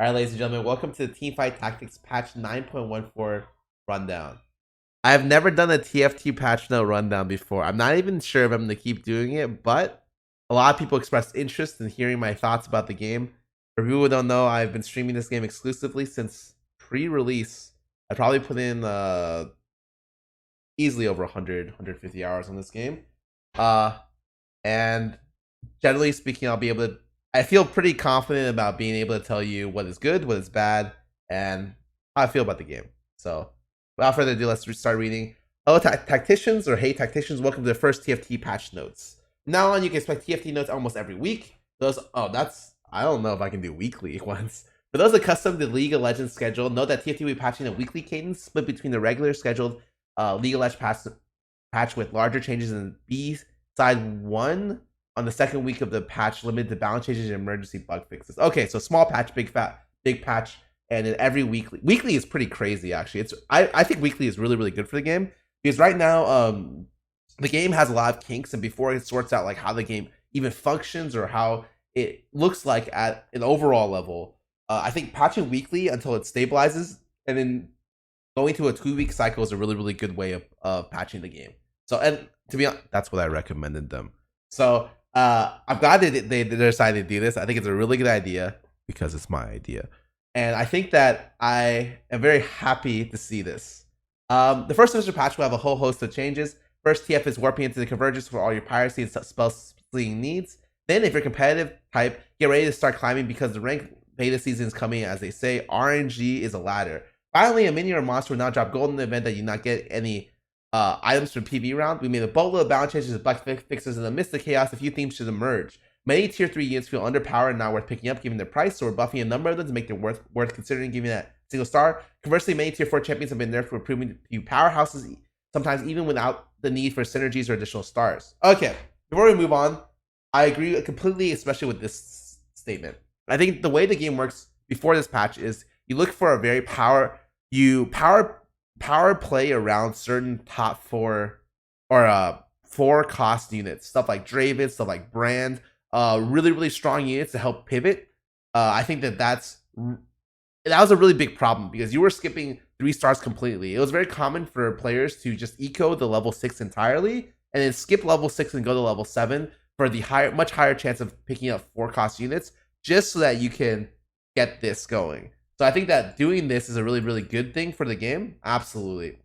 Alright, ladies and gentlemen, welcome to the Teamfight Tactics patch 9.14 rundown. I've never done a TFT patch note rundown before. I'm not even sure if I'm going to keep doing it, but a lot of people expressed interest in hearing my thoughts about the game. For people who don't know, I've been streaming this game exclusively since pre-release. I probably put in easily over 150 hours on this game. And generally speaking, I feel pretty confident about being able to tell you what is good, what is bad, and how I feel about the game. So, without further ado, let's start reading. Hello, tacticians, or hey, tacticians, welcome to the first TFT patch notes. From now on, you can expect TFT notes almost every week. I don't know if I can do weekly ones. For those accustomed to League of Legends schedule, note that TFT will be patching a weekly cadence split between the regular scheduled League of Legends patch with larger changes in B side 1 on the second week of the patch, limited to balance changes and emergency bug fixes. Okay, so small patch, big patch, and then every weekly is pretty crazy actually. I think weekly is really good for the game because right now the game has a lot of kinks, and before it sorts out like how the game even functions or how it looks like at an overall level, I think patching weekly until it stabilizes and then going to a 2-week cycle is a really good way of patching the game. So, and to be honest, that's what I recommended them. So I'm glad they decided to do this. I think it's a really good idea because it's my idea, and I think that I am very happy to see this. The first semester patch will have a whole host of changes. First, TF is warping into the convergence for all your piracy and spell splitting needs. Then, if you're competitive type, get ready to start climbing because the rank beta season is coming. As they say, RNG is a ladder. Finally, a minion or monster will now drop gold in the event that you not get any items from PV round. We made a boatload of balance changes, Bugfixes, in the midst of chaos. A few themes should emerge. Many tier 3 units feel underpowered and not worth picking up given their price, so we're buffing a number of them to make them worth considering giving that single star. Conversely, many tier 4 champions have been nerfed for proving to be powerhouses, sometimes even without the need for synergies or additional stars. Okay, before we move on, I agree completely, especially with this statement. I think the way the game works before this patch is you look for a very power play around certain top 4 or 4 cost units, stuff like Draven, stuff like Brand, really strong units to help pivot. I think that was a really big problem because you were skipping 3 stars completely. It was very common for players to just eco the level 6 entirely and then skip level 6 and go to level 7 for the much higher chance of picking up 4 cost units just so that you can get this going. So I think that doing this is a really good thing for the game. Absolutely.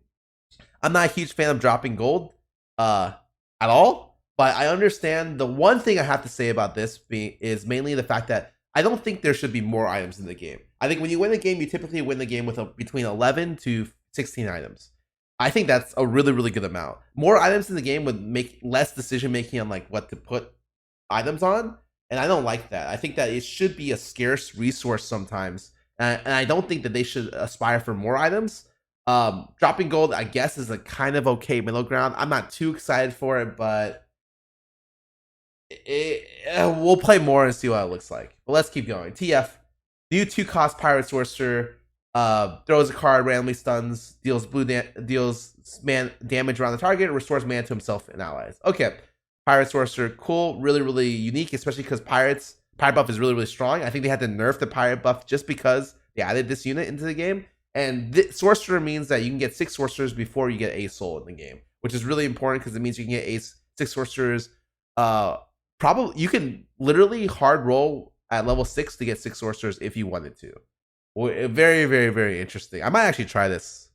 I'm not a huge fan of dropping gold at all, but I understand. The one thing I have to say about this is mainly the fact that I don't think there should be more items in the game. I think when you win a game, you typically win the game with between 11 to 16 items. I think that's a really good amount. More items in the game would make less decision making on like what to put items on, and I don't like that. I think that it should be a scarce resource sometimes, and I don't think that they should aspire for more items. Dropping gold, I guess, is a kind of okay middle ground. I'm not too excited for it, but we'll play more and see what it looks like. But let's keep going. TF, new 2-cost pirate sorcerer, throws a card, randomly stuns, deals damage around the target, restores mana to himself and allies. Okay, pirate sorcerer, cool, really unique, especially because pirate buff is really strong. I think they had to nerf the pirate buff just because they added this unit into the game. And sorcerer means that you can get 6 sorcerers before you get a soul in the game, which is really important because it means you can get 6 sorcerers. Probably you can literally hard roll at level 6 to get 6 sorcerers if you wanted to. Very interesting. I might actually try this.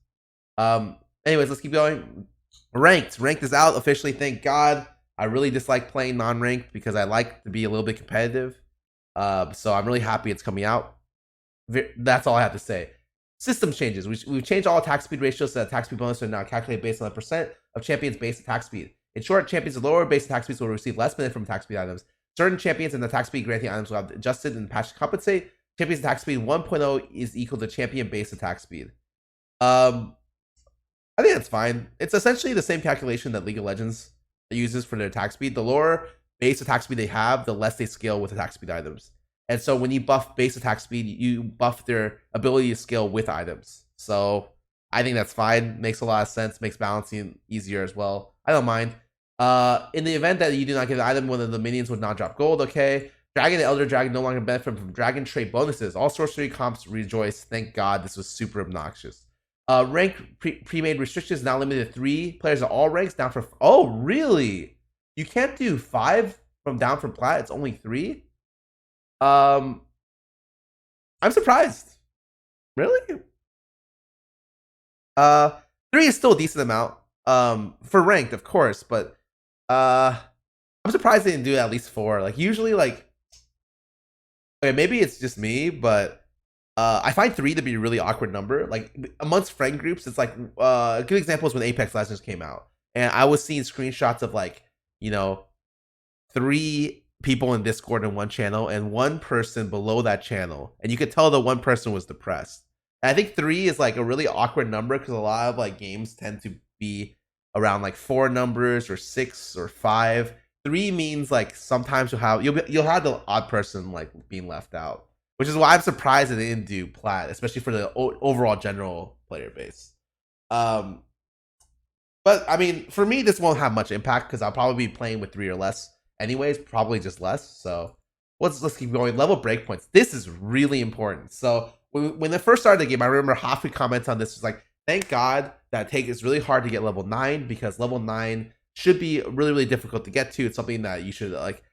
Anyways, let's keep going. Ranked is out officially. Thank God. I really dislike playing non-ranked because I like to be a little bit competitive. So I'm really happy it's coming out. That's all I have to say. System changes. We've changed all attack speed ratios so that attack speed bonus are now calculated based on the percent of champions' base attack speed. In short, champions with lower base attack speeds will receive less benefit from attack speed items. Certain champions and attack speed granting items will have adjusted and patched to compensate. Champions attack speed 1.0 is equal to champion base attack speed. I think that's fine. It's essentially the same calculation that League of Legends uses for their attack speed. The lower base attack speed they have, the less they scale with attack speed items. And so when you buff base attack speed, you buff their ability to scale with items. So I think that's fine. Makes a lot of sense. Makes balancing easier as well. I don't mind. In the event that you do not get an item, one of the minions would not drop gold. Okay. Dragon and Elder Dragon no longer benefit from dragon trait bonuses. All sorcery comps rejoice. Thank God, this was super obnoxious. Rank pre-made restrictions now limited to 3 players at all ranks, down for... Oh, really? You can't do 5 from down from plat. It's only 3. I'm surprised. Really? 3 is still a decent amount. For ranked, of course, but I'm surprised they didn't do at least 4. Like usually, like, okay, maybe it's just me, but I find 3 to be a really awkward number. Like amongst friend groups, it's like a good example is when Apex Legends came out, and I was seeing screenshots of like, you know, 3 people in Discord in one channel and 1 person below that channel, and you could tell the 1 person was depressed. And I think 3 is like a really awkward number because a lot of like games tend to be around like 4 numbers or 6 or 5. 3 means like sometimes you'll have the odd person like being left out, which is why I'm surprised that they didn't do plat, especially for the overall general player base. But I mean, for me, this won't have much impact because I'll probably be playing with 3 or less anyways, probably just less. So let's keep going. Level breakpoints. This is really important. So when I first started the game, I remember Ahri comments on this was like, thank God that it's really hard to get level 9 because level 9 should be really, really difficult to get to. It's something that you should like,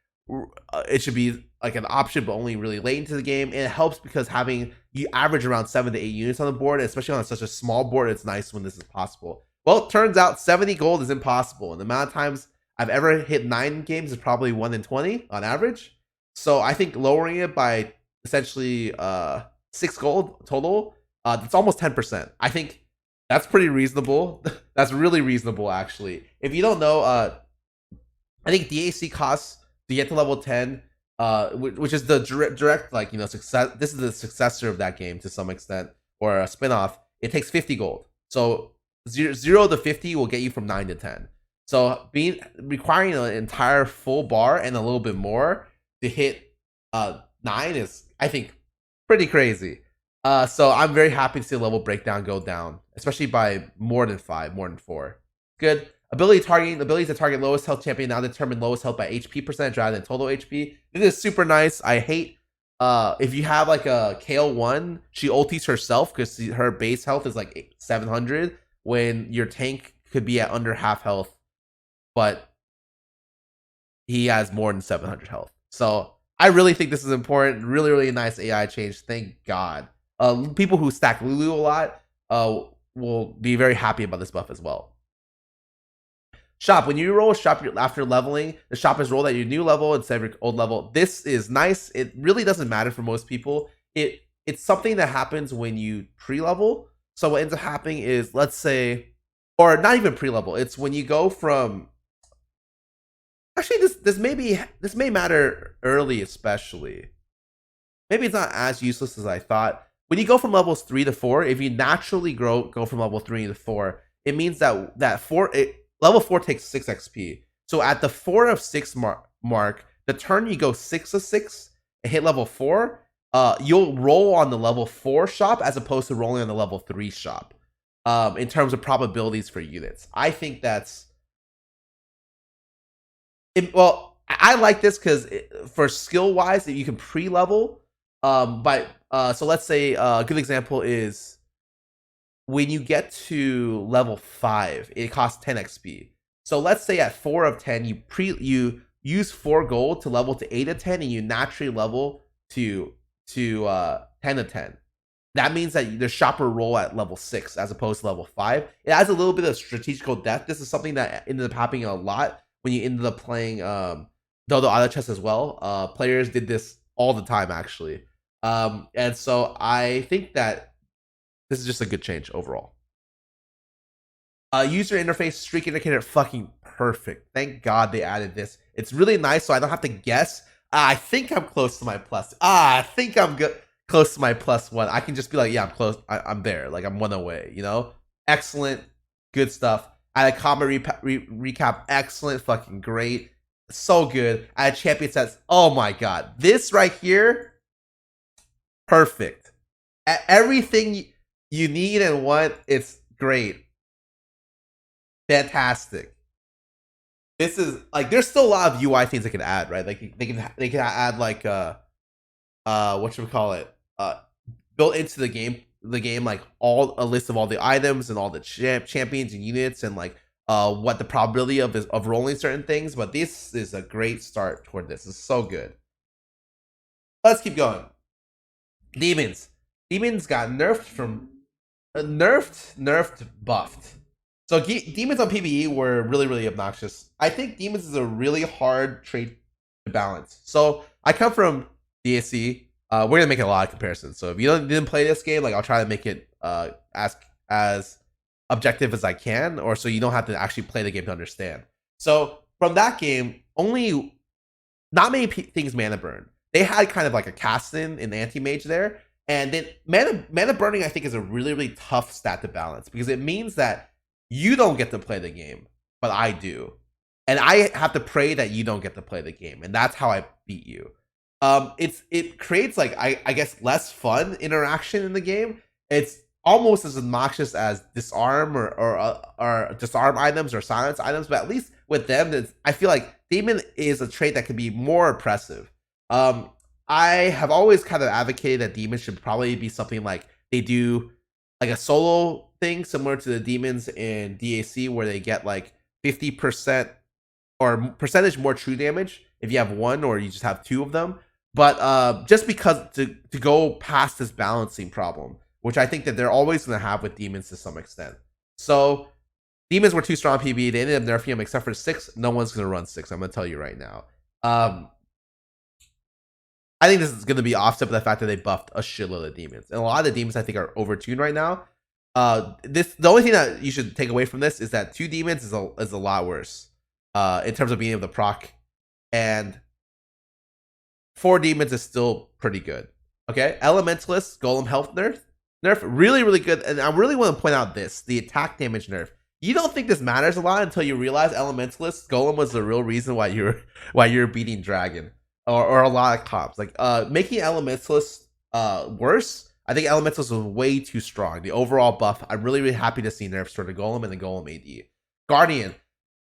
it should be like an option, but only really late into the game. And it helps because you average around 7 to 8 units on the board, especially on such a small board. It's nice when this is possible. Well, it turns out 70 gold is impossible. And the amount of times I've ever hit 9 games is probably 1 in 20 on average. So I think lowering it by essentially 6 gold total, it's almost 10%. I think that's pretty reasonable. That's really reasonable, actually. If you don't know, I think DAC costs to get to level 10, which is the direct like, you know, success. This is the successor of that game to some extent, or a spinoff. It takes 50 gold. So 0 to 50 will get you from 9 to 10. So requiring an entire full bar and a little bit more to hit 9 is, I think, pretty crazy. So I'm very happy to see the level breakdown go down, especially by more than 5, more than 4. Good. Abilities to target lowest health champion now determine lowest health by HP percentage rather than total HP. This is super nice. I hate if you have like a KO1, she ultis herself because her base health is like 700 when your tank could be at under half health, but he has more than 700 health. So I really think this is important. Really, really nice AI change. Thank God. People who stack Lulu a lot will be very happy about this buff as well. Shop. When you roll a shop after leveling, the shop is rolled at your new level instead of your old level. This is nice. It really doesn't matter for most people. It's something that happens when you pre-level. So what ends up happening is, let's say, or not even pre-level. It's when you go from... Actually, this may matter early, especially. Maybe it's not as useless as I thought. When you go from levels 3 to 4, if you naturally go from level 3 to 4, it means that level 4 takes 6 XP. So at the 4 of 6 mark, the turn you go 6 of 6 and hit level 4, you'll roll on the level 4 shop as opposed to rolling on the level 3 shop. In terms of probabilities for units, I think that's... well, I like this because for skill wise, you can pre-level. So let's say a good example is when you get to level 5, it costs 10 XP. So let's say at 4 of 10, you use 4 gold to level to 8 of 10, and you naturally level to 10 of 10. That means that the shopper roll at level 6 as opposed to level 5. It adds a little bit of strategical depth. This is something that ended up happening a lot when you ended up playing Dodo Auto Chess as well. Players did this all the time, actually. And so I think that this is just a good change overall. User interface streak indicator, fucking perfect. Thank God they added this. It's really nice, so I don't have to guess. I think I'm close to my plus. I think I'm good. Close to my +1. I can just be like, yeah, I'm close. I'm there. Like, I'm 1 away, you know? Excellent. Good stuff. I had a comment recap. Excellent. Fucking great. So good. I had champion sets. Oh my God. This right here, perfect. Everything you need and want, it's great. Fantastic. this is like there's still a lot of UI things they can add, right? Like they can add like what should we call it? Built into the game like all a list of all the items and all the champions and units and like what the probability of rolling certain things. But this is a great start toward this. It's so good. Let's keep going. Demons got nerfed from nerfed, buffed. So demons on PvE were really obnoxious. I think demons is a really hard trait to balance. So I come from DSC. We're gonna make a lot of comparisons. So if you didn't play this game, like I'll try to make it as objective as I can, or so you don't have to actually play the game to understand. So from that game, only not many things mana burn. They had kind of like a cast-in anti-mage there, and then mana burning I think is a really tough stat to balance because it means that you don't get to play the game, but I do, and I have to pray that you don't get to play the game, and that's how I beat you. It creates like I guess less fun interaction in the game. It's almost as obnoxious as disarm or disarm items or silence items, but at least with them, I feel like demon is a trait that can be more oppressive. I have always kind of advocated that demons should probably be something like they do like a solo thing similar to the demons in DAC where they get like 50% or percentage more true damage if you have one or you just have two of them. But just because to go past this balancing problem, which I think that they're always going to have with demons to some extent. So demons were too strong PvE. They ended up nerfing them except for 6. No one's going to run 6. I'm going to tell you right now. I think this is going to be offset by the fact that they buffed a shitload of demons. And a lot of the demons I think are overtuned right now. The only thing that you should take away from this is that 2 demons is a lot worse in terms of being able to proc. And 4 demons is still pretty good. Okay, Elementalist, Golem health nerf, really good. And I really want to point out this, the attack damage nerf. You don't think this matters a lot until you realize Elementalist, Golem was the real reason why you're beating Dragon or a lot of comps. Like making Elementalist worse, I think Elementalist was way too strong. The overall buff, I'm really happy to see nerfs for the Golem and the Golem AD. Guardian,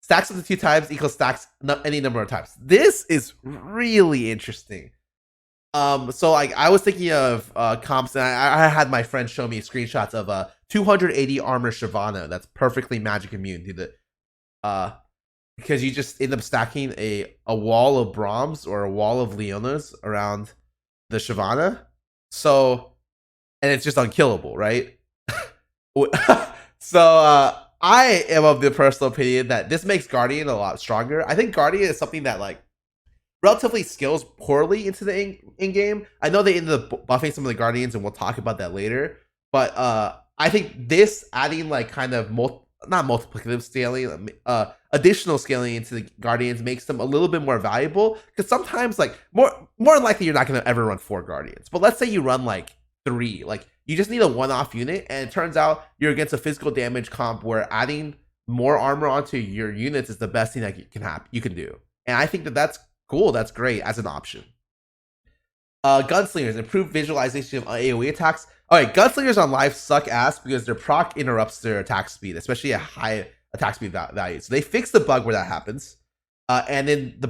stacks up to 2 times equals stacks any number of times. This is really interesting. So like I was thinking of comps, and I had my friend show me screenshots of a 280 armor Shyvana that's perfectly magic immune to the because you just end up stacking a wall of Braums or a wall of Leonas around the Shyvana. So and it's just unkillable, right? So I am of the personal opinion that this makes Guardian a lot stronger. I think Guardian is something that like relatively scales poorly into the in-game. I know they ended up buffing some of the Guardians, and we'll talk about that later. But I think this adding like kind of not multiplicative scaling, additional scaling into the Guardians makes them a little bit more valuable. Because sometimes like more likely you're not going to ever run 4 Guardians. But let's say you run like 3, like you just need a one-off unit, and it turns out you're against a physical damage comp where adding more armor onto your units is the best thing that you can do. And I think that that's cool. That's great as an option. Gunslingers, improved visualization of AoE attacks. Alright, Gunslingers on live suck ass because their proc interrupts their attack speed, especially at high attack speed values. So they fixed the bug where that happens. And then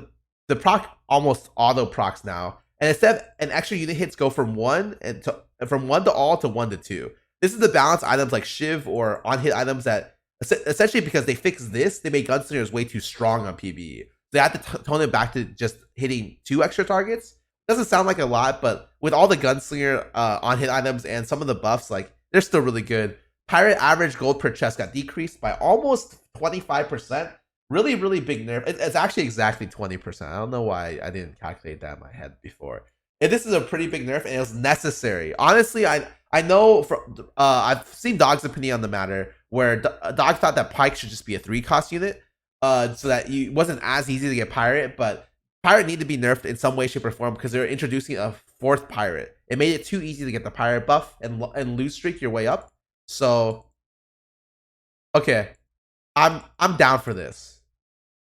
the proc almost auto procs now. And instead, an extra unit hits go from 1 to all to 1 to 2. This is the balance items like Shiv or on hit items that essentially because they fixed this, they make Gunslingers way too strong on PvE. They have to tone it back to just hitting 2 extra targets. Doesn't sound like a lot, but with all the Gunslinger on hit items and some of the buffs, like they're still really good. Pirate average gold per chest got decreased by almost 25%. Really big nerf. It's actually exactly 20%. I don't know why I didn't calculate that in my head before. And this is a pretty big nerf, and it was necessary. Honestly, I know from I've seen Dog's opinion on the matter, where Dog thought that Pike should just be a 3-cost unit, so that it wasn't as easy to get Pirate, but Pirate need to be nerfed in some way, shape, or form because they're introducing a 4th Pirate. It made it too easy to get the Pirate buff and lose streak your way up. So, okay, I'm down for this.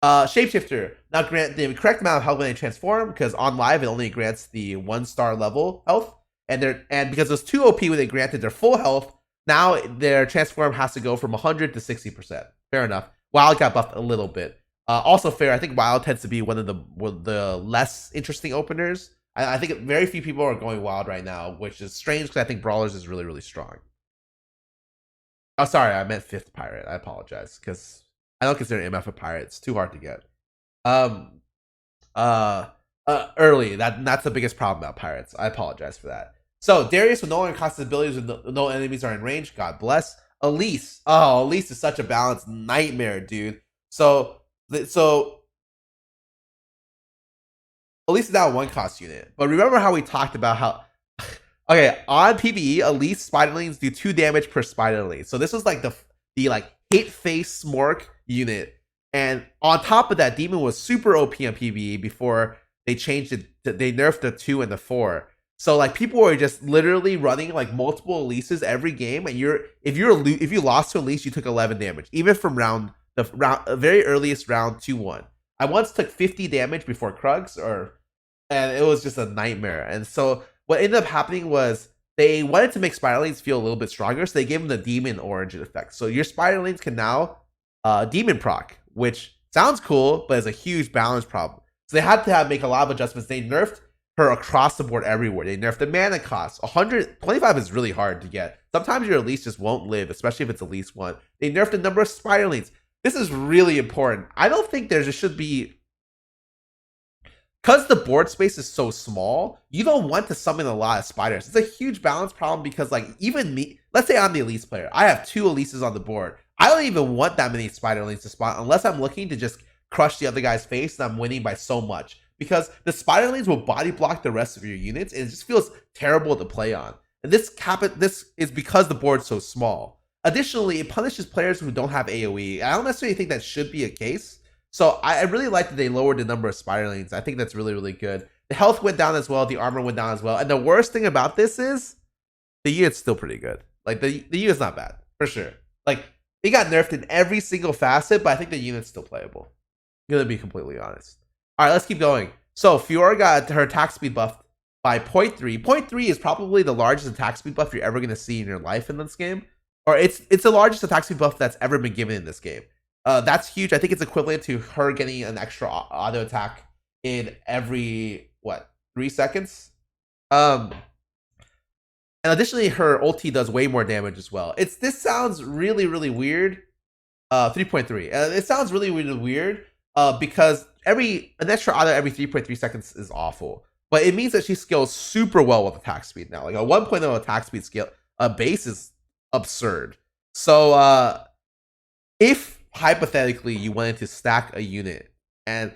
Shapeshifter now grant the correct amount of health when they transform, because on live it only grants the 1-star level health, and because it was too OP when they granted their full health, now their transform has to go from 100 to 60%. Fair enough. Wild got buffed a little bit. Also fair. I think Wild tends to be one of the less interesting openers. I think very few people are going Wild right now, which is strange because I think Brawlers is really, really strong. Oh, sorry, I meant 5th Pirate. I apologize because I don't consider MF a pirate. It's too hard to get. Early. That's the biggest problem about pirates. I apologize for that. So Darius with no longer costs abilities with no enemies are in range. God bless. Elise. Oh, Elise is such a balanced nightmare, dude. So Elise is now a 1-cost unit. But remember how we talked about how okay, on PvE, Elise spiderlings do 2 damage per spiderling. So this was like the like hit face smork unit. And on top of that, Demon was super OP on PvE before they changed it. They nerfed the 2 and the 4. So like people were just literally running like multiple Elises every game, and if you lost to Elise, you took 11 damage, even from the very earliest round 2-1. I once took 50 damage before Krugs, and it was just a nightmare. And so what ended up happening was they wanted to make spiderlings feel a little bit stronger, so they gave them the demon origin effect. So your spiderlings can now demon proc, which sounds cool, but is a huge balance problem. So they had to make a lot of adjustments. They nerfed her across the board everywhere. They nerfed the mana cost. 125 is really hard to get. Sometimes your Elise just won't live, especially if it's Elise 1. They nerfed the number of spiderlings. This is really important. I don't think there should be... Because the board space is so small, you don't want to summon a lot of spiders. It's a huge balance problem because, like, even me... Let's say I'm the Elise player. I have 2 Elises on the board. I don't even want that many spiderlings to spawn unless I'm looking to just crush the other guy's face and I'm winning by so much. Because the spiderlings will body block the rest of your units, and it just feels terrible to play on. And this is because the board's so small. Additionally, it punishes players who don't have AoE. I don't necessarily think that should be a case. So I really like that they lowered the number of spiderlings. I think that's really, really good. The health went down as well. The armor went down as well. And the worst thing about this is the unit's still pretty good. Like the unit's not bad, for sure. Like it got nerfed in every single facet, but I think the unit's still playable. I'm gonna be completely honest. All right, let's keep going. So Fiora got her attack speed buffed by 0.3. 0.3 is probably the largest attack speed buff you're ever going to see in your life in this game. Or it's the largest attack speed buff that's ever been given in this game. That's huge. I think it's equivalent to her getting an extra auto attack in every, 3 seconds? And additionally, her ulti does way more damage as well. This sounds really, really weird. 3.3. It sounds really, really weird because an extra auto every 3.3 seconds is awful. But it means that she scales super well with attack speed now. Like a 1.0 attack speed scale base is absurd. So if hypothetically you wanted to stack a unit, and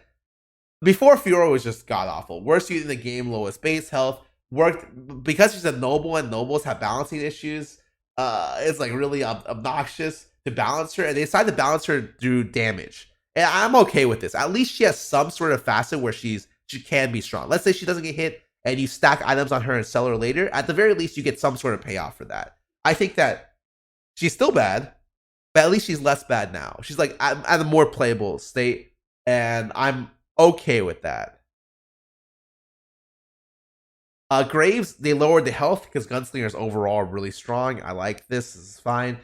before Fiora was just god awful, worst unit in the game, lowest base health, worked because she's a noble and nobles have balancing issues. It's like really obnoxious to balance her, and they decided to balance her through damage. And I'm okay with this. At least she has some sort of facet where she can be strong. Let's say she doesn't get hit and you stack items on her and sell her later. At the very least, you get some sort of payoff for that. I think that she's still bad, but at least she's less bad now. She's like at a more playable state, and I'm okay with that. Graves, they lowered the health because Gunslinger is overall really strong. I like this. This is fine.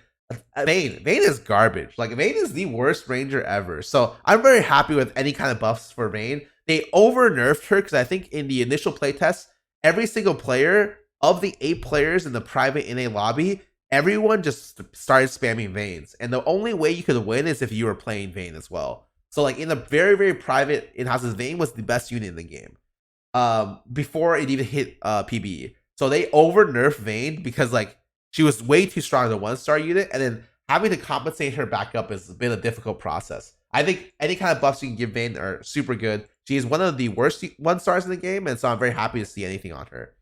Vayne is garbage. Like Vayne is the worst ranger ever. So I'm very happy with any kind of buffs for Vayne. They over nerfed her because I think in the initial playtest, every single player of the 8 players in the private NA lobby, everyone just started spamming Vaynes. And the only way you could win is if you were playing Vayne as well. So like in the very, very private in-houses, Vayne was the best unit in the game before it even hit PBE. So they over nerfed Vayne because like she was way too strong as a 1-star unit, and then having to compensate her back up has been a difficult process. I think any kind of buffs you can give Vayne are super good. She is one of the worst 1-stars in the game, and so I'm very happy to see anything on her.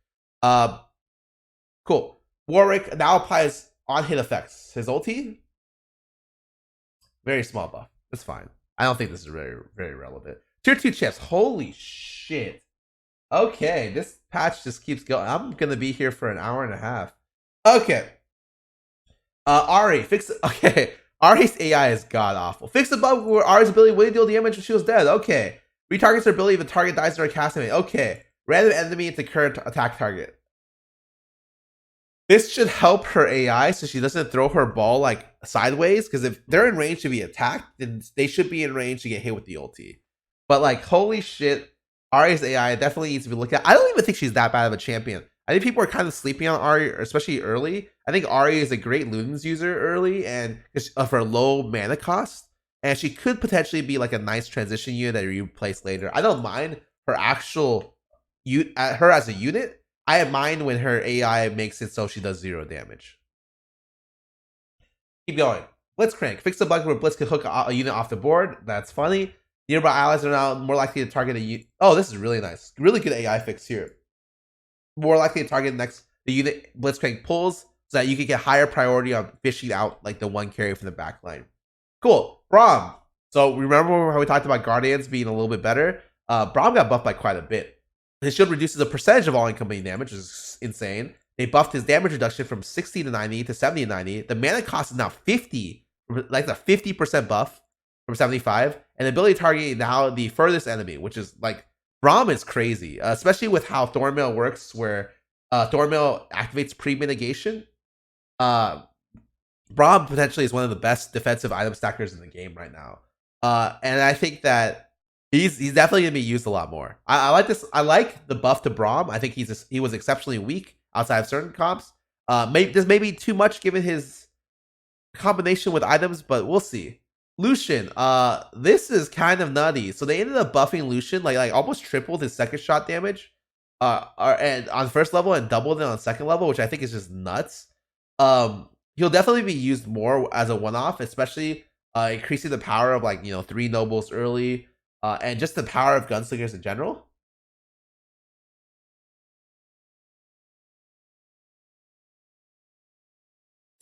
Cool. Warwick now applies on-hit effects. His ulti? Very small buff. It's fine. I don't think this is very, very relevant. Tier 2 chips. Holy shit. Okay, this patch just keeps going. I'm going to be here for an hour and a half. Okay. Ahri, fix it. Okay. Ahri's AI is god awful. Fix the bug where Ahri's ability would deal damage when she was dead. Okay. Retargets her ability if the target dies during casting. Okay. Random enemy into current attack target. This should help her AI so she doesn't throw her ball like sideways. Because if they're in range to be attacked, then they should be in range to get hit with the ulti. But like, holy shit, Ahri's AI definitely needs to be looked at. I don't even think she's that bad of a champion. I think people are kind of sleeping on Ahri, especially early. I think Ahri is a great Ludens user early and of her low mana cost. And she could potentially be like a nice transition unit that you replace later. I don't mind her actual her as a unit. I mind when her AI makes it so she does 0 damage. Keep going. Blitzcrank. Fix the bug where Blitz can hook a unit off the board. That's funny. Nearby allies are now more likely to target a unit. Oh, this is really nice. Really good AI fix here. More likely to target the unit Blitzcrank pulls so that you can get higher priority on fishing out like the one carry from the back line. Cool. Braum. So remember how we talked about Guardians being a little bit better? Braum got buffed by quite a bit. His shield reduces the percentage of all incoming damage, which is insane. They buffed his damage reduction from 60 to 90 to 70 to 90. The mana cost is now 50, like a 50% buff from 75. And the ability to target now the furthest enemy, which is like, Braum is crazy, especially with how Thornmail works, where Thornmail activates pre-mitigation. Braum potentially is one of the best defensive item stackers in the game right now. And I think that he's definitely gonna be used a lot more. I like this. I like the buff to Braum. I think he was exceptionally weak outside of certain comps. This may be too much given his combination with items, but we'll see. Lucian, this is kind of nutty. So they ended up buffing Lucian, like almost tripled his second shot damage, and on first level and doubled it on second level, which I think is just nuts. He'll definitely be used more as a one-off, especially increasing the power of 3 nobles early, and just the power of gunslingers in general.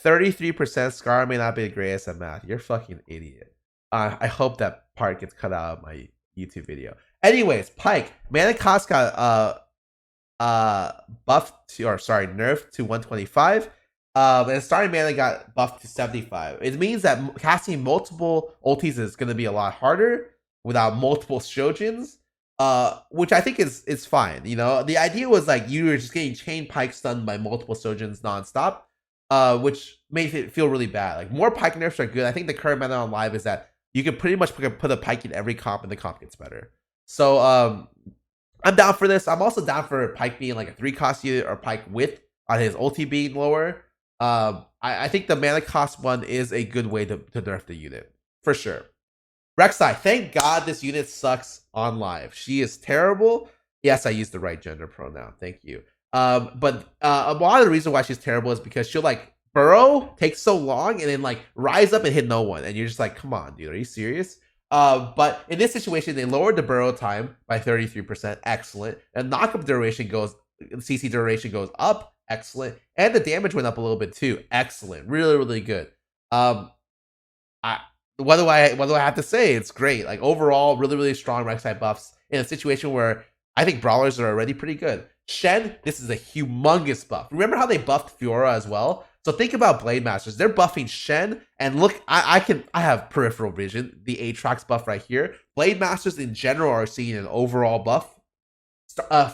%33% Scarra may not be the greatest at math. You're fucking idiot. I hope that part gets cut out of my YouTube video. Anyways, Pike. Mana cost got buffed to, or sorry, nerfed to 125. And starting mana got buffed to 75. It means that casting multiple ultis is going to be a lot harder without multiple Shojins, which I think is fine. You know, the idea was like you were just getting chain Pike stunned by multiple Shojins nonstop, which made it feel really bad. Like, more Pike nerfs are good. I think the current meta on live is that you can pretty much put a Pike in every comp and the comp gets better. So I'm down for this. I'm also down for Pike being like a 3-cost unit or Pike with on his ulti being lower. I think the mana cost one is a good way to nerf the unit for sure. Rek'Sai, thank God this unit sucks on live. She is terrible. Yes, I used the right gender pronoun. Thank you. But a lot of the reason why she's terrible is because she'll like burrow, takes so long, and then like rise up and hit no one, and you're just like, come on, dude, are you serious? But in this situation, they lowered the burrow time by 33%. Excellent. And knockup duration goes, CC duration goes up. Excellent. And the damage went up a little bit too. Excellent. Really, really good. What do I have to say? It's great. Like, overall, really, really strong Rek'Sai buffs in a situation where I think Brawlers are already pretty good. Shen, this is a humongous buff. Remember how they buffed Fiora as well? So think about Blade Masters. They're buffing Shen, and look, I have peripheral vision. The Aatrox buff right here. Blade Masters in general are seeing an overall buff.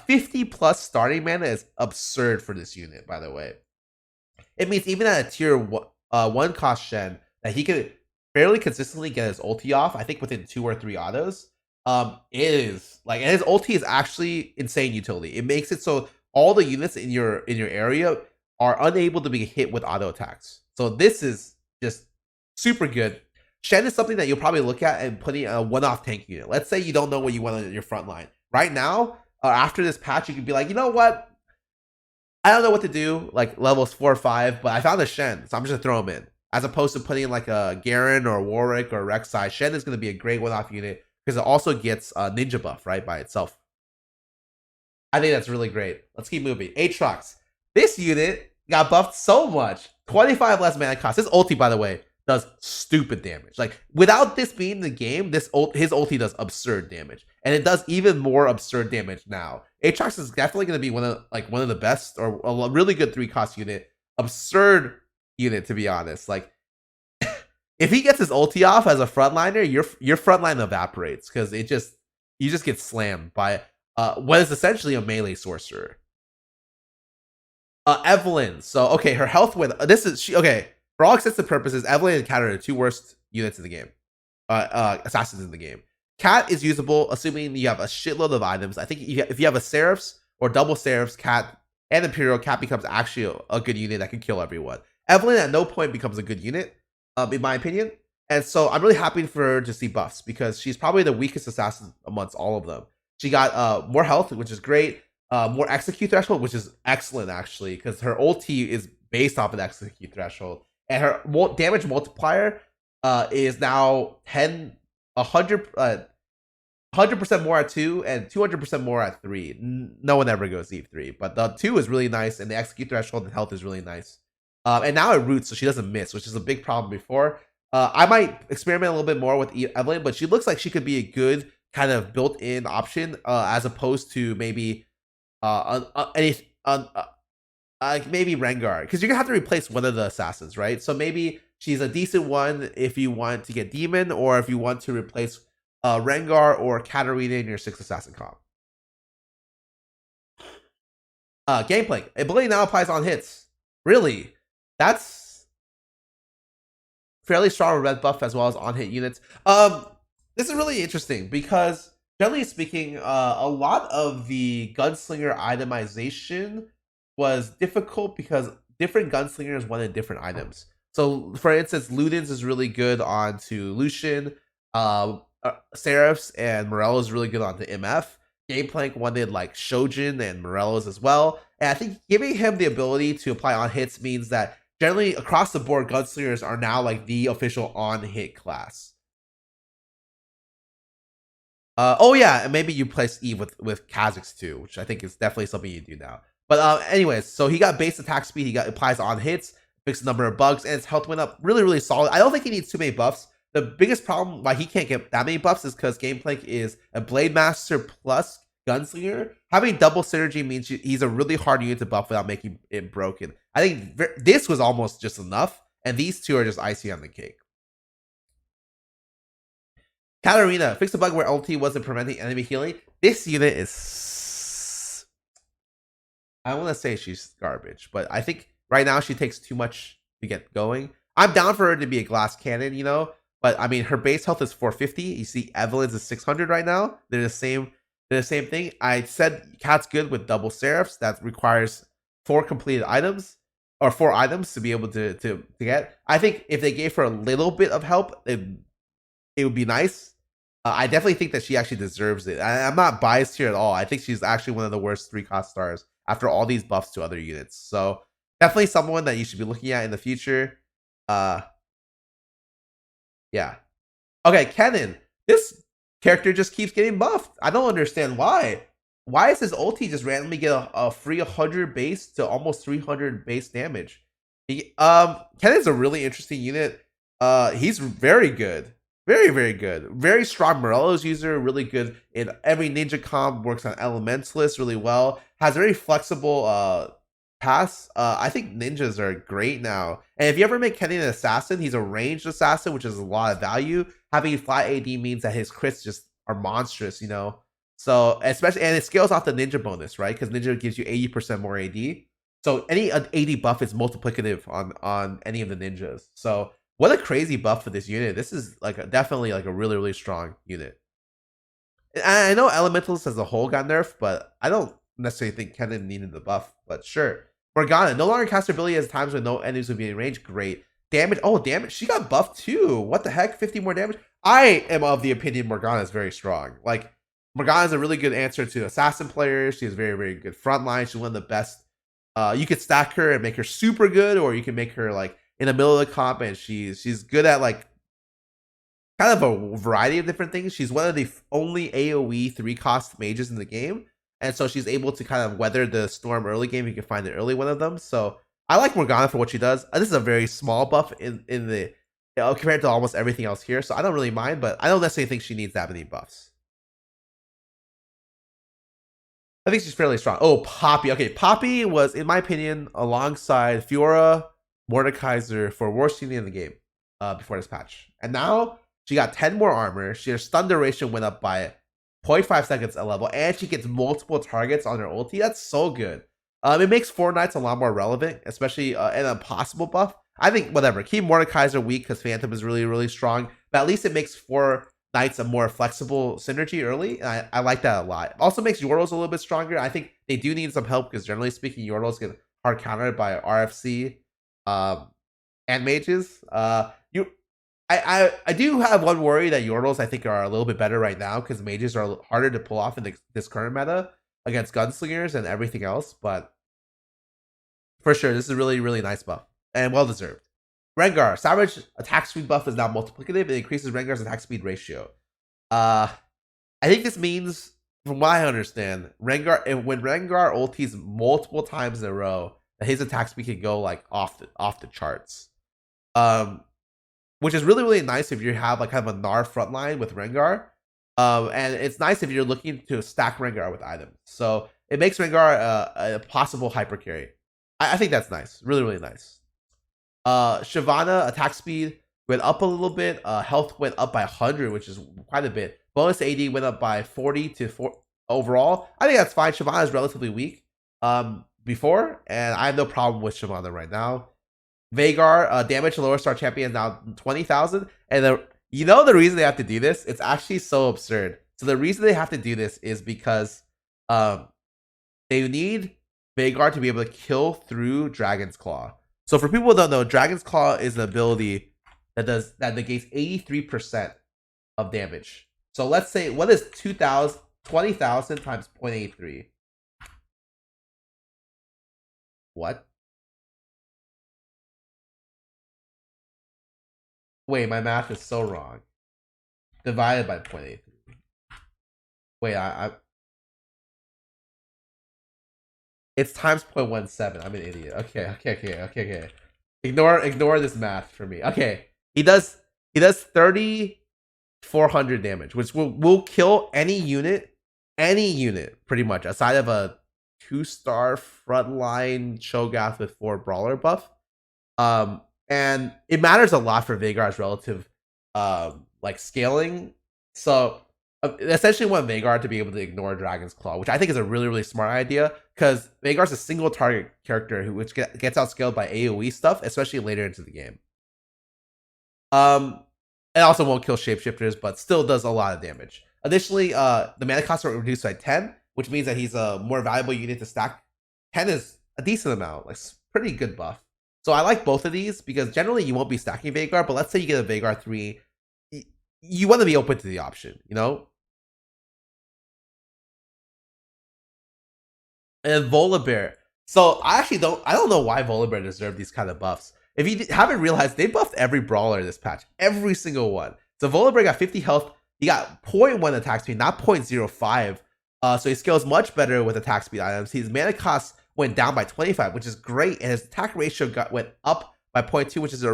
50 plus starting mana is absurd for this unit, by the way. It means even at a tier 1 cost Shen, that he could fairly consistently get his ulti off, I think within 2 or 3 autos. It is like, and his ulti is actually insane utility. It makes it so all the units in your area are unable to be hit with auto attacks. So this is just super good. Shen is something that you'll probably look at and putting a one-off tank unit. Let's say you don't know what you want on your front line. Right now, after this patch, you can be like, you know what? I don't know what to do, like levels 4 or 5, but I found a Shen, so I'm just gonna throw him in. As opposed to putting like a Garen or Warwick or Rek'Sai, Shen is gonna be a great one-off unit because it also gets a ninja buff, right, by itself. I think that's really great. Let's keep moving. Aatrox. This unit got buffed so much. 25 less mana cost. This ulti, by the way, does stupid damage. Like, without this being the game, his ulti does absurd damage. And it does even more absurd damage now. Aatrox is definitely going to be one of the best, or a really good 3-cost unit. Absurd unit, to be honest. Like, if he gets his ulti off as a frontliner, your frontline evaporates because you just get slammed by what is essentially a melee sorcerer. Evelyn. So okay, her health with this is she okay. For all extents and purposes, Evelyn and Cat are the two worst units in the game. Assassins in the game. Cat is usable, assuming you have a shitload of items. I think if you have a Seraphs or double Seraphs, Cat and Imperial, Cat becomes actually a good unit that can kill everyone. Evelyn at no point becomes a good unit, in my opinion. And so I'm really happy for her to see buffs because she's probably the weakest assassin amongst all of them. She got more health, which is great. More execute threshold, which is excellent actually, because her ulti is based off an execute threshold, and her damage multiplier is now 100% more at 2 and 200% more at 3. No one ever goes Eve 3, but the 2 is really nice, and the execute threshold and health is really nice. And now it roots, so she doesn't miss, which is a big problem before. I might experiment a little bit more with Evelyn, but she looks like she could be a good kind of built-in option as opposed to maybe maybe Rengar, because you're gonna have to replace one of the assassins, right? So maybe she's a decent one if you want to get Demon, or if you want to replace Rengar or Katarina in your 6th assassin comp. Gameplay ability now applies on hits. Really, that's fairly strong red buff as well as on hit units. This is really interesting because generally speaking, a lot of the Gunslinger itemization was difficult because different Gunslingers wanted different items. So, for instance, Ludens is really good onto Lucian. Seraphs and Morello's really good onto MF. Gameplank wanted like Shojin and Morello's as well. And I think giving him the ability to apply on hits means that generally across the board, Gunslingers are now like the official on hit class. Oh yeah, and maybe you place Eve with Kha'Zix too, which I think is definitely something you do now. But anyways, so he got base attack speed, he got applies on hits, fixed number of bugs, and his health went up really solid. I don't think he needs too many buffs. The biggest problem why he can't get that many buffs is because Gameplank is a Blade Master plus Gunslinger. Having double synergy means he's a really hard unit to buff without making it broken. I think this was almost just enough, and these two are just icing on the cake. Katarina, fix the bug where ulti wasn't preventing enemy healing. This unit is... I want to say she's garbage, but I think right now she takes too much to get going. I'm down for her to be a glass cannon, you know, but I mean, her base health is 450. You see Evelyn's is 600 right now. They're the same thing. I said Cat's good with double Seraphs. That requires 4 completed items, or 4 items to be able to get. I think if they gave her a little bit of help, it would be nice. I definitely think that she actually deserves it. I'm not biased here at all. I think she's actually one of the worst 3-cost stars after all these buffs to other units. So definitely someone that you should be looking at in the future. Yeah. Okay, Kennen. This character just keeps getting buffed. I don't understand why. Why is his ulti just randomly get a free 100 base to almost 300 base damage? Kennen's a really interesting unit. He's very good. Very good. Very strong Morello's user, really good in every ninja comp, works on Elementalist really well, has very flexible pass. I think ninjas are great now. And if you ever make Kennen an assassin, he's a ranged assassin, which is a lot of value. Having flat AD means that his crits just are monstrous, you know. So especially, and it scales off the ninja bonus, right? Because ninja gives you 80% more AD. So any AD buff is multiplicative on any of the ninjas. So what a crazy buff for this unit. This is like definitely like a really strong unit. And I know Elementalist as a whole got nerfed, but I don't necessarily think Kennen needed the buff, but sure. Morgana, no longer cast ability at times when no enemies would be in range. Great. Damage. Oh, damage. She got buffed too. What the heck? 50 more damage? I am of the opinion Morgana is very strong. Like, Morgana is a really good answer to assassin players. She has very good frontline. She's one of the best. You could stack her and make her super good, or you can make her like in the middle of the comp, and she's good at like kind of a variety of different things. She's one of the only AoE 3-cost mages in the game, and so she's able to kind of weather the storm early game. You can find an early one of them. So I like Morgana for what she does. This is a very small buff in the compared to almost everything else here, so I don't really mind, but I don't necessarily think she needs that many buffs. I think she's fairly strong. Oh, Poppy. Okay, Poppy was, in my opinion, alongside Fiora, Mordekaiser for worst unit in the game before this patch. And now she got 10 more armor. Her stun duration went up by 0.5 seconds a level, and she gets multiple targets on her ulti. That's so good. It makes 4 Knights a lot more relevant, especially in a possible buff. I think whatever. Keep Mordekaiser weak because Phantom is really, really strong. But at least it makes 4 Knights a more flexible synergy early. And I like that a lot. It also makes Yordles a little bit stronger. I think they do need some help because generally speaking, Yordles get hard countered by RFC and mages. I do have one worry that Yordles I think are a little bit better right now because mages are harder to pull off in this current meta against gunslingers and everything else. But for sure, this is a really, really nice buff and well deserved. Rengar, Savage attack speed buff is now multiplicative. It increases Rengar's attack speed ratio. I think this means, from what I understand, Rengar when Rengar ultis multiple times in a row, his attack speed can go like off the charts. Which is really, really nice if you have like kind of a Gnar frontline with Rengar. And it's nice if you're looking to stack Rengar with items. So it makes Rengar a possible hyper carry. I think that's nice. Really, really nice. Shyvana attack speed went up a little bit. Health went up by 100, which is quite a bit. Bonus AD went up by 40 to 4 overall. I think that's fine. Shyvana is relatively weak before, and I have no problem with Shyvana right now. Veigar, damage to lower star champion now 20,000. And the reason they have to do this, it's actually so absurd. So the reason they have to do this is because they need Veigar to be able to kill through Dragon's Claw. So for people who don't know, Dragon's Claw is an ability that negates 83% of damage. So let's say, what is 20,000 times 0.83? What? Wait, my math is so wrong. Divided by 0.83. Wait, it's times 0.17. I'm an idiot. Okay. Ignore this math for me. Okay, he does 3,400 damage, which will kill any unit pretty much, aside of a 2-star frontline Cho'Gath with 4 Brawler buff. And it matters a lot for Veigar's relative like scaling. So essentially want Veigar to be able to ignore Dragon's Claw, which I think is a really, really smart idea, because Veigar's a single target character which gets outscaled by AoE stuff, especially later into the game. It also won't kill shapeshifters, but still does a lot of damage. Additionally, the mana costs are reduced by 10, which means that he's a more valuable unit to stack. 10 is a decent amount, like pretty good buff. So I like both of these because generally you won't be stacking Veigar, but let's say you get a Veigar 3, you want to be open to the option, you know? And Volibear. So I don't know why Volibear deserved these kind of buffs. If you haven't realized, they buffed every Brawler this patch. Every single one. So Volibear got 50 health. He got 0.1 attack speed, not 0.05. So he scales much better with attack speed items. His mana costs went down by 25, which is great, and his attack ratio went up by 0.2, which is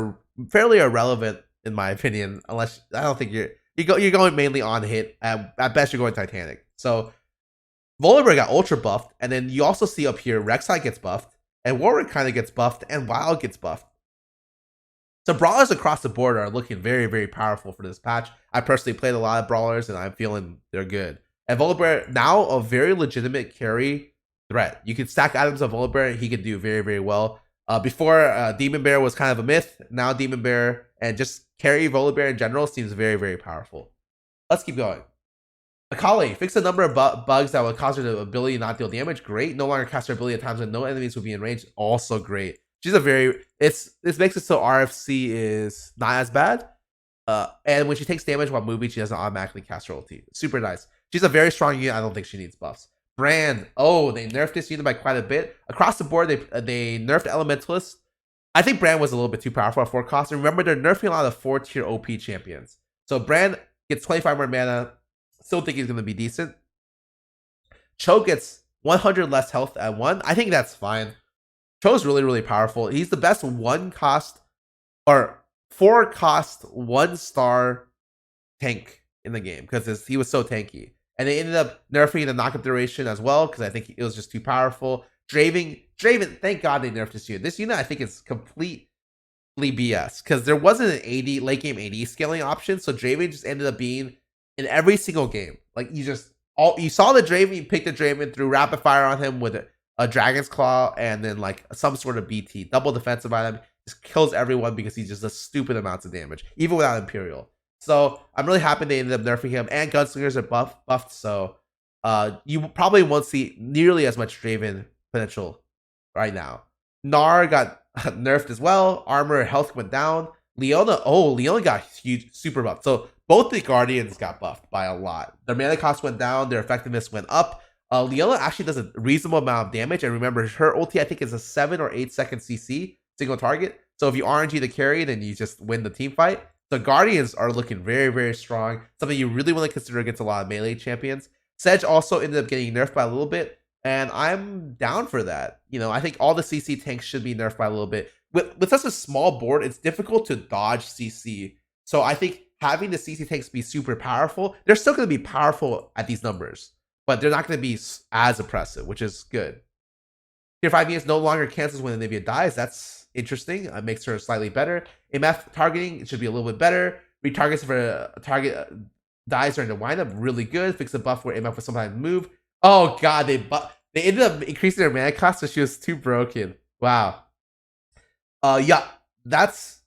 fairly irrelevant in my opinion. Unless I don't think you're going mainly on hit. At best, you're going Titanic. So Volibear got ultra buffed, and then you also see up here Rek'Sai gets buffed, and Warwick kind of gets buffed, and Wild gets buffed. So Brawlers across the board are looking very, very powerful for this patch. I personally played a lot of Brawlers, and I'm feeling they're good. And Volibear now a very legitimate carry threat. You can stack items of Volibear, he can do very, very well. Before, Demon Bear was kind of a myth. Now Demon Bear and just carry Volibear in general seems very, very powerful. Let's keep going. Akali, fix a number of bugs that would cause her the ability to not deal damage. Great. No longer cast her ability at times when no enemies would be in range. Also great. She's this makes it so RFC is not as bad. And when she takes damage while moving, she doesn't automatically cast her ulti. Super nice. She's a very strong unit. I don't think she needs buffs. Brand. Oh, they nerfed this unit by quite a bit. Across the board, they nerfed Elementalist. I think Brand was a little bit too powerful at 4 cost. And remember, they're nerfing a lot of 4-tier OP champions. So Brand gets 25 more mana. Still think he's going to be decent. Cho gets 100 less health at 1. I think that's fine. Cho's really, really powerful. He's the best 4-cost 1-star tank in the game because he was so tanky. And they ended up nerfing the knockup duration as well because I think it was just too powerful. Draven, thank God they nerfed this unit. This unit I think is completely BS because there wasn't an late game AD scaling option. So Draven just ended up being in every single game. Like you saw the Draven, you picked the Draven, threw rapid fire on him with a Dragon's Claw, and then like some sort of BT, double defensive item. Just kills everyone because he just does stupid amounts of damage, even without Imperial. So I'm really happy they ended up nerfing him, and Gunslingers are buffed, so you probably won't see nearly as much Draven potential right now. Gnar got nerfed as well. Armor health went down. Leona got huge, super buffed. So both the Guardians got buffed by a lot. Their mana cost went down. Their effectiveness went up. Leona actually does a reasonable amount of damage. And remember, her ulti, I think, is a 7 or 8 second CC, single target. So if you RNG the carry, then you just win the team fight. So Guardians are looking very, very strong. Something you really want to consider against a lot of melee champions. Sedge also ended up getting nerfed by a little bit. And I'm down for that. You know, I think all the CC tanks should be nerfed by a little bit. With such a small board, it's difficult to dodge CC. So I think having the CC tanks be super powerful, they're still going to be powerful at these numbers, but they're not going to be as oppressive, which is good. Tier 5 units no longer cancels when Anivia dies. That's interesting. It makes her slightly better. MF targeting, it should be a little bit better. Retargets if a target dies during the windup, really good. Fix the buff where MF will sometimes move. Oh god, they ended up increasing their mana cost, so she was too broken. Wow. Yeah, that's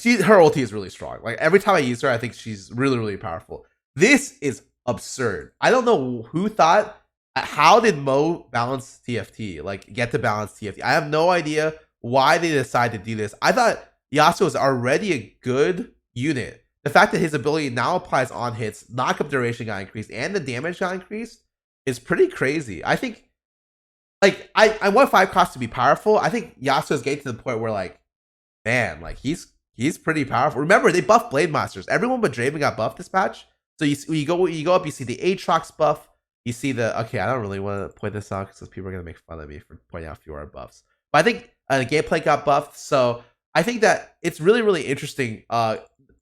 her ulti is really strong. Like every time I use her, I think she's really, really powerful. This is absurd. I don't know who thought. How did Mo balance TFT? Like get to balance TFT? I have no idea why they decided to do this. I thought Yasuo was already a good unit. The fact that his ability now applies on hits, knockup duration got increased, and the damage got increased is pretty crazy. I think, like, I want 5 costs to be powerful. I think Yasuo is getting to the point where, like, man, like he's pretty powerful. Remember, they buffed Blade Masters. Everyone but Draven got buffed this patch. So you go up, you see the Aatrox buff. You see the okay. I don't really want to point this out because people are gonna make fun of me for pointing out fewer buffs. But I think the gameplay got buffed. So I think that it's really, really interesting.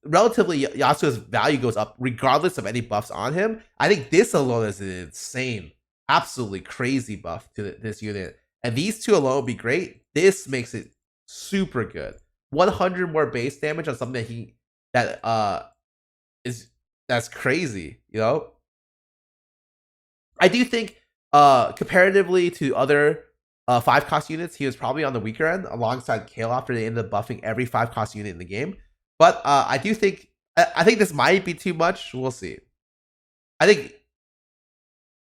Relatively, Yasuo's value goes up regardless of any buffs on him. I think this alone is an insane, absolutely crazy buff to this unit. And these two alone would be great. This makes it super good. 100 more base damage on something that's crazy, you know? I do think comparatively to other 5 cost units, he was probably on the weaker end alongside Kale after they ended up buffing every 5 cost unit in the game. But I do think this might be too much. We'll see. I think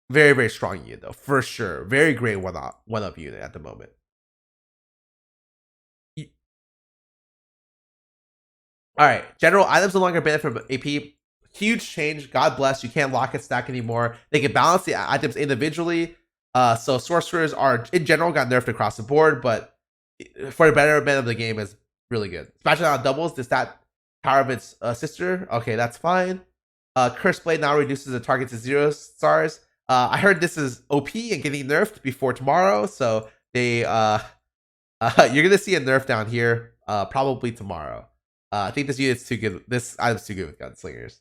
very, very strong unit though, for sure. Very great one-up unit at the moment. All right, general items no longer benefit from AP. Huge change. God bless. You can't lock and stack anymore. They can balance the items individually. So sorcerers are in general got nerfed across the board, but for the betterment of the game is really good. Smashing out doubles. Does that power of its sister? Okay, that's fine. Curse Blade now reduces the target to 0 stars. I heard this is OP and getting nerfed before tomorrow, so they you're gonna see a nerf down here probably tomorrow. I think this unit's too good. This item's too good with Gunslingers.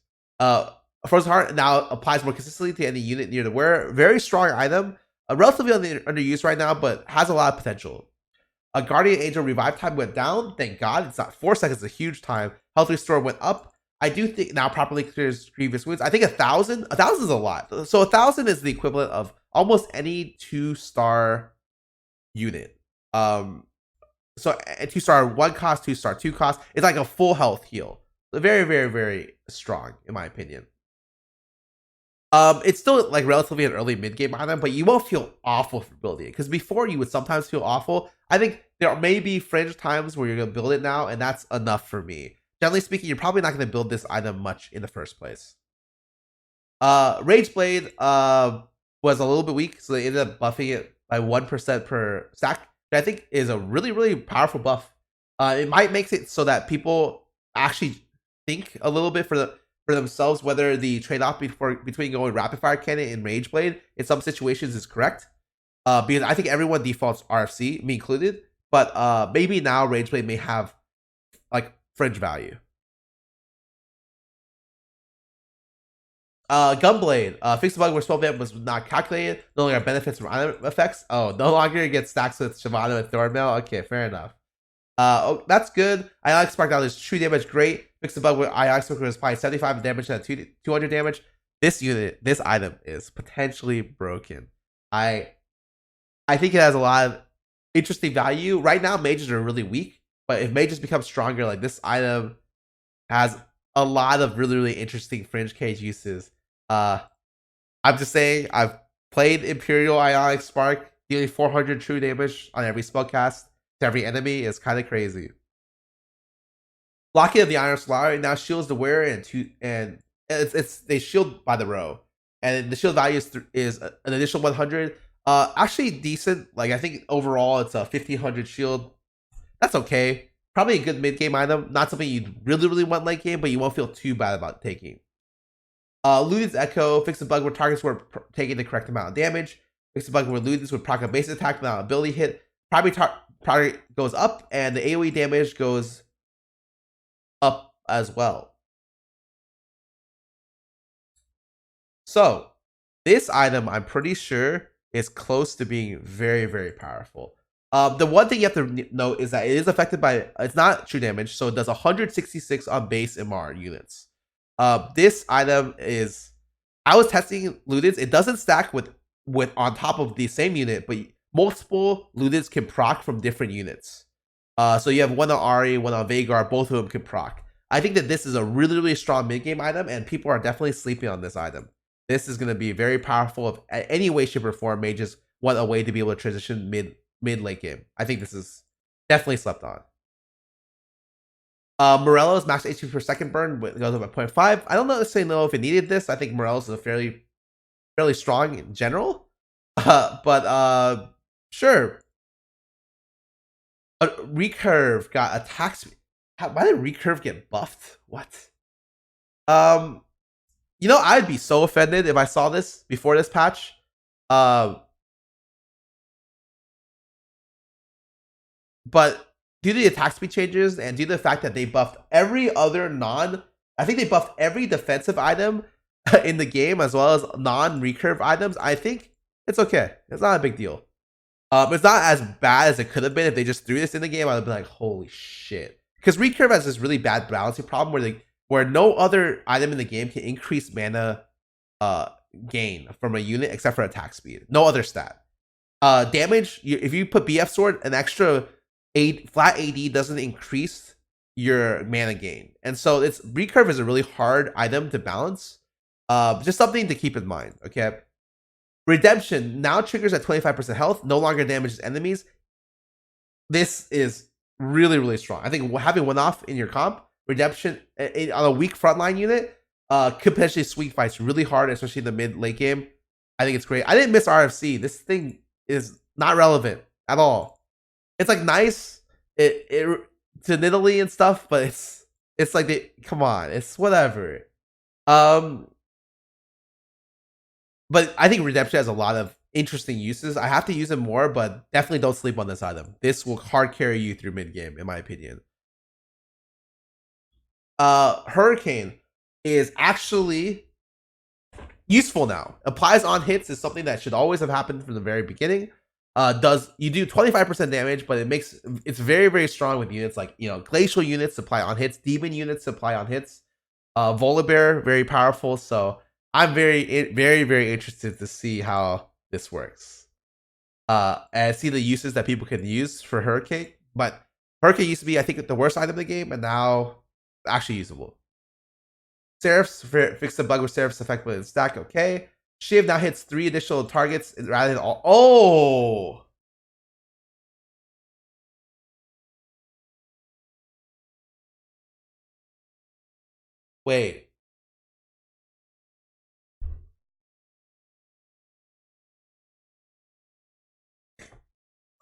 Frozen Heart now applies more consistently to any unit near the wearer. Very strong item. Relatively underused right now, but has a lot of potential. A Guardian Angel revive time went down. Thank God. It's not 4 seconds, a huge time. Health restore went up. I do think now properly clears grievous wounds. I think 1,000 is a lot. So 1,000 is the equivalent of almost any 2-star unit. So a 2-star 1 cost, 2-star 2 cost. It's like a full health heal. Very, very, very strong in my opinion. It's still like relatively an early mid game item, but you won't feel awful for building it because before you would sometimes feel awful. I think there may be fringe times where you're gonna build it now, and that's enough for me. Generally speaking, you're probably not gonna build this item much in the first place. Rage Blade was a little bit weak, so they ended up buffing it by 1% per stack. I think is a really, really powerful buff. It might make it so that people actually think a little bit for themselves whether the trade-off between going rapid fire cannon and Rage Blade in some situations is correct. Because I think everyone defaults RFC, me included. But maybe now Rage Blade may have like fringe value. Gunblade, fix the bug where spell vamp was not calculated. No longer benefits from item effects. Oh, no longer gets stacks with Shyvana and Thornmail. Okay, fair enough. Oh, that's good. Ionic Spark now is true damage. Great. Fix the bug with Ionic Spark was applying 75 damage and 200 damage. This item is potentially broken. I think it has a lot of interesting value. Right now, mages are really weak, but if mages become stronger, like this item has a lot of really, really interesting fringe cage uses. I'm just saying, I've played Imperial Ionic Spark, dealing 400 true damage on every spellcast to every enemy is kind of crazy. Blocking of the Iron Solar now shields the wearer and it's they shield by the row, and the shield value is an additional 100. Actually decent. Like I think overall it's a 1500 shield. That's okay. Probably a good mid game item. Not something you really want late game, but you won't feel too bad about taking. Ludin's Echo, fix the bug where targets were taking the correct amount of damage. Fix the bug where Ludin's would proc a base attack without ability hit. Probably target goes up, and the AoE damage goes up as well. So, this item, I'm pretty sure, is close to being very, very powerful. The one thing you have to note is that it is affected by, it's not true damage, so it does 166 on base MR units. This item is, I was testing Ludens. It doesn't stack with on top of the same unit, but multiple Ludens can proc from different units. So you have one on Ahri, one on Veigar, both of them can proc. I think that this is a really, really strong mid-game item, and people are definitely sleeping on this item. This is going to be very powerful if at any way, shape, or form mages want a way to be able to transition mid-late game. I think this is definitely slept on. Morello's max HP per second burn goes up by 0.5. I don't necessarily know if it needed this. I think Morello's is a fairly strong in general. But sure. Recurve got attack speed. Why did Recurve get buffed? What? You know, I'd be so offended if I saw this before this patch. But due to the attack speed changes and due to the fact that they buffed every other I think they buffed every defensive item in the game as well as non-recurve items, I think it's okay. It's not a big deal. It's not as bad as it could have been if they just threw this in the game. I would be like, holy shit. Because recurve has this really bad balancing problem where no other item in the game can increase mana gain from a unit except for attack speed. No other stat. Damage, if you put BF Sword, an extra flat AD doesn't increase your mana gain. And so recurve is a really hard item to balance. Just something to keep in mind, okay? Redemption now triggers at 25% health, no longer damages enemies. This is really, really strong. I think having one off in your comp, Redemption on a weak frontline unit could potentially sweep fights really hard, especially in the mid-late game. I think it's great. I didn't miss RFC. This thing is not relevant at all. It's like nice to Nidalee and stuff, but it's like come on, it's whatever. But I think Redemption has a lot of interesting uses. I have to use it more, but definitely don't sleep on this item. This will hard carry you through mid game, in my opinion. Hurricane is actually useful now. Applies on hits is something that should always have happened from the very beginning. You do 25% damage, but it's very, very strong with units like, you know, glacial units apply on hits, demon units apply on hits. Volibear, very powerful. So I'm very, very, very interested to see how this works. And see the uses that people can use for Hurricane. But Hurricane used to be, I think, the worst item in the game, and now actually usable. Seraphs, fix the bug with Seraphs effectively in stack, okay. Shiv now hits 3 additional targets rather than all. Oh! Wait.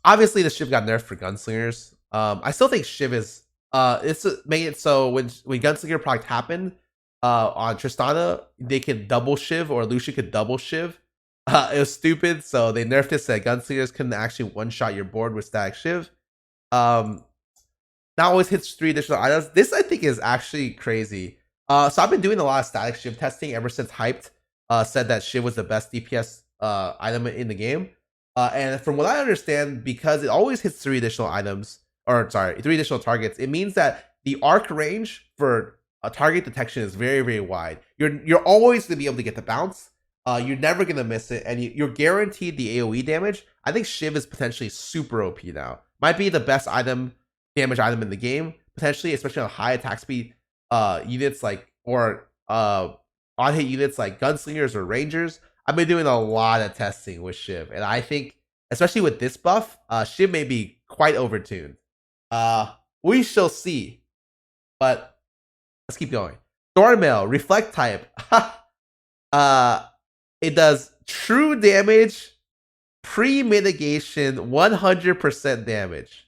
Obviously, the Shiv got nerfed for Gunslingers. I still think Shiv is it's made it so when Gunslinger product happened on Tristana, they could double Shiv or Lucia could double Shiv. It was stupid, so they nerfed it so that Gunslingers couldn't actually one-shot your board with static Shiv. Now always hits 3 additional items. This I think is actually crazy. So I've been doing a lot of static Shiv testing ever since Hyped said that Shiv was the best DPS item in the game. And from what I understand, because it always hits 3 additional items, or sorry, 3 additional targets, it means that the arc range for a target detection is very, very wide. You're always going to be able to get the bounce, You're never gonna miss it, and you're guaranteed the AOE damage. I think Shiv is potentially super OP now. Might be the best damage item in the game, potentially, especially on high attack speed units or on hit units like gunslingers or rangers. I've been doing a lot of testing with Shiv, and I think, especially with this buff, Shiv may be quite overtuned. We shall see. But let's keep going. Thornmail, reflect type. It does true damage, pre-mitigation, 100% damage.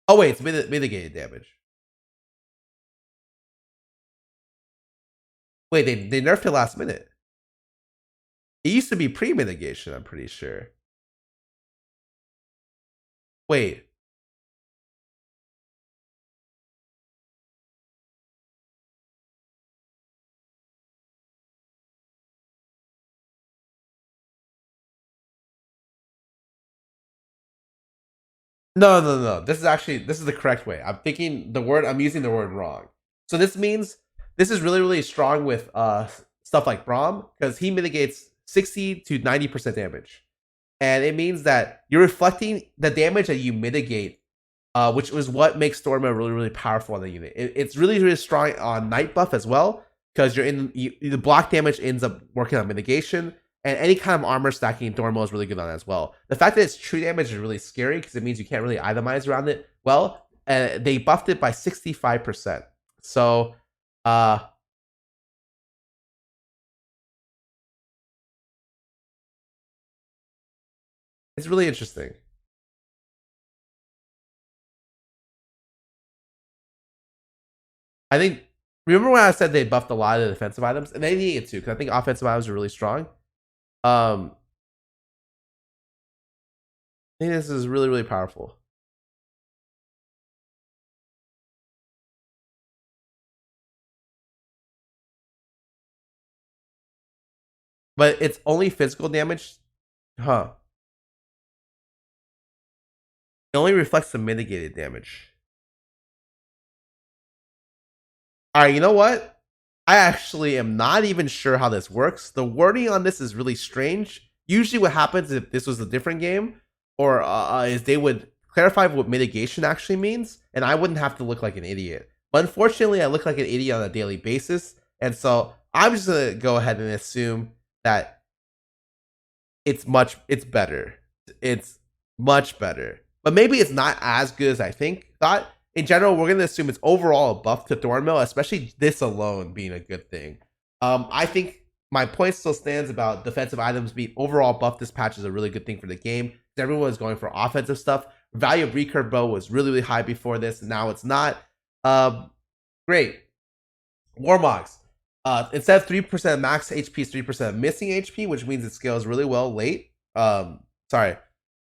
Oh wait, it's mitigated damage. Wait, they nerfed it last minute. It used to be pre-mitigation, I'm pretty sure. Wait. No. This is the correct way. I'm using the word wrong. So this means this is really strong with stuff like Braum, because he mitigates 60 to 90% damage. And it means that you're reflecting the damage that you mitigate, which is what makes Storma really powerful on the unit. It's really strong on Night buff as well, because the block damage ends up working on mitigation, and any kind of armor stacking Dormo is really good on as well. The fact that it's true damage is really scary, because it means you can't really itemize around it well. And they buffed it by 65%. So it's really interesting. I think, remember when I said they buffed a lot of the defensive items, and they needed to, because I think offensive items are really strong. I think this is really powerful. But it's only physical damage, huh? It only reflects the mitigated damage. All right, you know what? I actually am not even sure how this works. The wording on this is really strange. Usually what happens if this was a different game, or is they would clarify what mitigation actually means, and I wouldn't have to look like an idiot. But unfortunately, I look like an idiot on a daily basis, and so I'm just gonna go ahead and assume that it's better. It's much better. But maybe it's not as good as I thought. In general, we're going to assume it's overall a buff to Thornmail, especially this alone being a good thing. I think my point still stands about defensive items being overall buff this patch is a really good thing for the game. Everyone is going for offensive stuff. Value of recurve bow was really high before this. Now it's not. Great. Warmogs. Instead of 3% max HP, is 3% missing HP, which means it scales really well late. When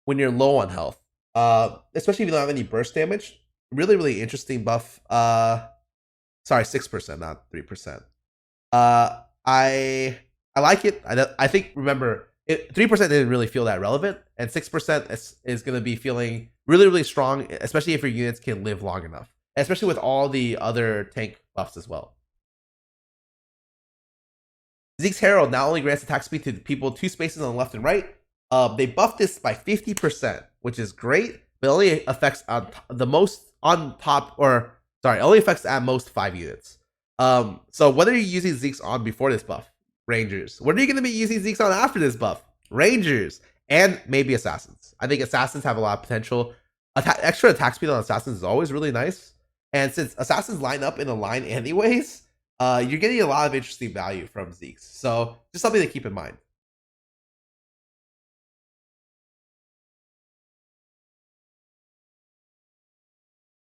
you're low on health. Especially if you don't have any burst damage. Really interesting buff. 6%, not 3%. I like it. I think, remember, 3% didn't really feel that relevant, and 6% is going to be feeling really strong, especially if your units can live long enough, especially with all the other tank buffs as well. Zeke's Herald now only grants attack speed to people 2 spaces on the left and right. They buffed this by 50%, which is great, but it only affects only affects at most 5 units. So what are you using Zeke's on before this buff? Rangers. What are you going to be using Zeke's on after this buff? Rangers. And maybe Assassins. I think Assassins have a lot of potential. Extra attack speed on Assassins is always really nice. And since Assassins line up in a line anyways, you're getting a lot of interesting value from Zeke's. So just something to keep in mind.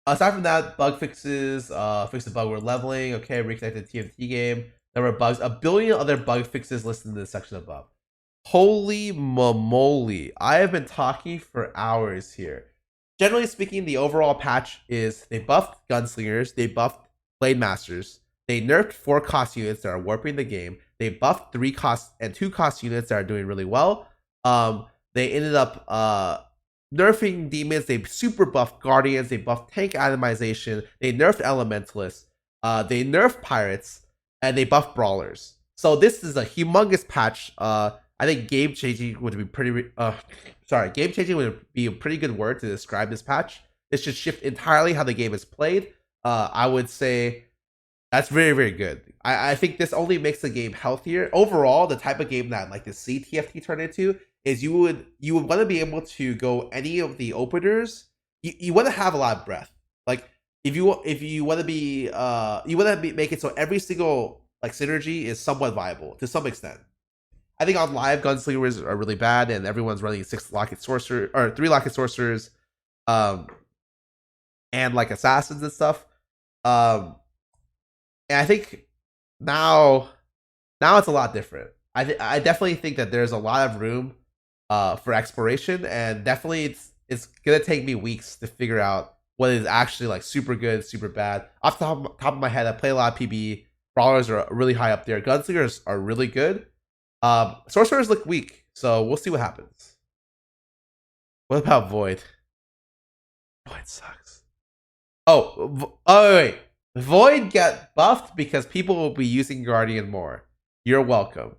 Aside from that, bug fixes, fix the bug we're leveling, okay, reconnected TFT game, number of bugs, a billion other bug fixes listed in the section above. Holy moly, I have been talking for hours here. Generally speaking, the overall patch is they buffed Gunslingers, they buffed Blade Masters, they nerfed 4 cost units that are warping the game, they buffed 3 cost and 2 cost units that are doing really well. They ended up nerfing demons, they super buffed guardians, they buffed tank itemization, they nerfed elementalists, they nerfed pirates, and they buffed brawlers. So this is a humongous patch. I think game changing would be pretty. Game changing would be a pretty good word to describe this patch. This should shift entirely how the game is played. I would say that's very, very good. I think this only makes the game healthier. Overall, the type of game that I'd like to see TFT turn into is you would want to be able to go any of the openers. You want to have a lot of breath. Like if you want to be you want to make it so every single like synergy is somewhat viable to some extent. I think on live gunslingers are really bad, and everyone's running 6 locket sorcerer or 3 locket sorcerers, and like assassins and stuff. And I think now it's a lot different. I definitely think that there's a lot of room for exploration, and definitely it's gonna take me weeks to figure out what is actually like super good, super bad. Off the top of my head, I play a lot of PB. Brawlers are really high up there. Gunslingers are really good. Sorcerers look weak, so we'll see what happens. What about Void? Void sucks. Oh, wait. Void got buffed because people will be using Guardian more. You're welcome.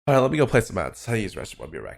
All right, let me go play some ads. I use restroom. I'll be right back.